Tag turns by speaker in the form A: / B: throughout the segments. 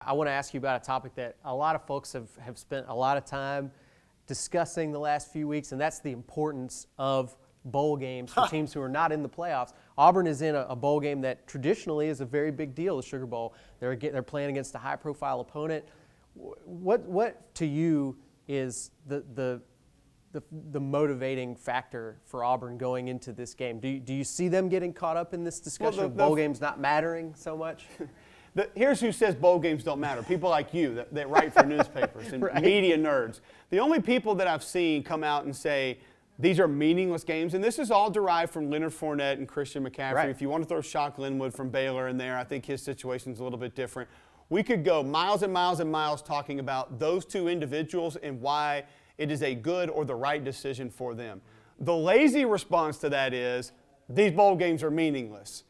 A: I want to ask you about a topic that a lot of folks have spent a lot of time discussing the last few weeks, and that's the importance of bowl games for teams who are not in the playoffs. Auburn is in a bowl game that traditionally is a very big deal, the Sugar Bowl. They're playing against a high-profile opponent. What to you is the motivating factor for Auburn going into this game? Do you see them getting caught up in this discussion of bowl games not mattering so much?
B: Here's who says bowl games don't matter. People like you that write for newspapers and
A: right.
B: Media nerds. The only people that I've seen come out and say these are meaningless games, and this is all derived from Leonard Fournette and Christian McCaffrey.
A: Right.
B: If you want to throw Shock Linwood from Baylor in there, I think his situation's a little bit different. We could go miles and miles and miles talking about those two individuals and why it is a good or the right decision for them. The lazy response to that is these bowl games are meaningless.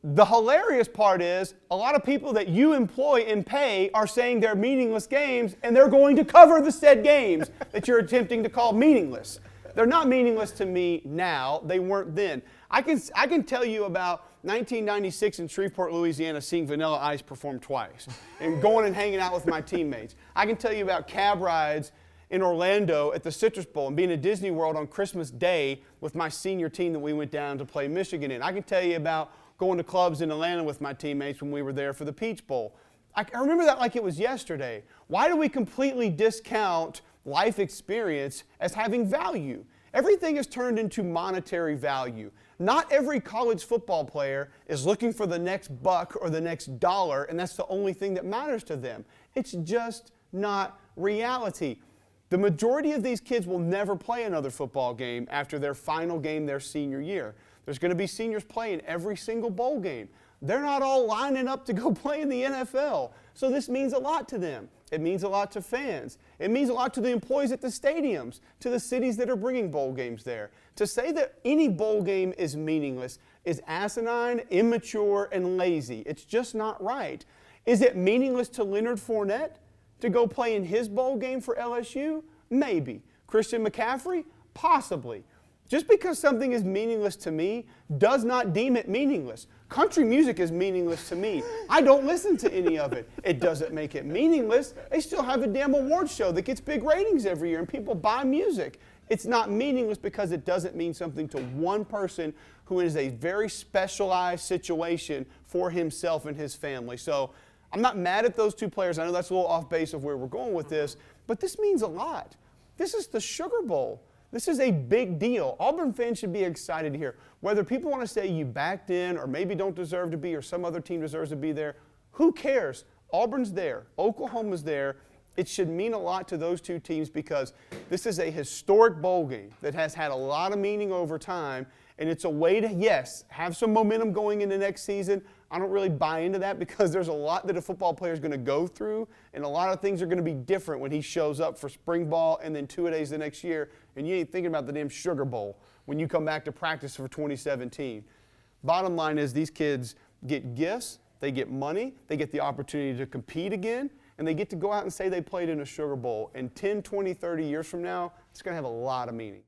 B: The hilarious part is a lot of people that you employ and pay are saying they're meaningless games, and they're going to cover the said games that you're attempting to call meaningless. They're not meaningless to me now. They weren't then. I can tell you about 1996 in Shreveport, Louisiana, seeing Vanilla Ice perform twice and going and hanging out with my teammates. I can tell you about cab rides in Orlando at the Citrus Bowl and being at Disney World on Christmas Day with my senior team that we went down to play Michigan in. I can tell you about going to clubs in Atlanta with my teammates when we were there for the Peach Bowl. I remember that like it was yesterday. Why do we completely discount life experience as having value? Everything is turned into monetary value. Not every college football player is looking for the next buck or the next dollar, and that's the only thing that matters to them. It's just not reality. The majority of these kids will never play another football game after their final game their senior year. There's going to be seniors playing every single bowl game. They're not all lining up to go play in the NFL. So this means a lot to them. It means a lot to fans. It means a lot to the employees at the stadiums, to the cities that are bringing bowl games there. To say that any bowl game is meaningless is asinine, immature, and lazy. It's just not right. Is it meaningless to Leonard Fournette to go play in his bowl game for LSU? Maybe. Christian McCaffrey? Possibly. Just because something is meaningless to me does not deem it meaningless. Country music is meaningless to me. I don't listen to any of it. It doesn't make it meaningless. They still have a damn award show that gets big ratings every year and people buy music. It's not meaningless because it doesn't mean something to one person who is a very specialized situation for himself and his family. So I'm not mad at those two players. I know that's a little off base of where we're going with this, but this means a lot. This is the Sugar Bowl. This is a big deal. Auburn fans should be excited here. Whether people want to say you backed in or maybe don't deserve to be or some other team deserves to be there, who cares? Auburn's there. Oklahoma's there. It should mean a lot to those two teams because this is a historic bowl game that has had a lot of meaning over time, and it's a way to, yes, have some momentum going into next season. I don't really buy into that because there's a lot that a football player is going to go through, and a lot of things are going to be different when he shows up for spring ball and then two-a-days the next year, and you ain't thinking about the damn Sugar Bowl when you come back to practice for 2017. Bottom line is these kids get gifts, they get money, they get the opportunity to compete again, and they get to go out and say they played in a Sugar Bowl. And 10, 20, 30 years from now, it's going to have a lot of meaning.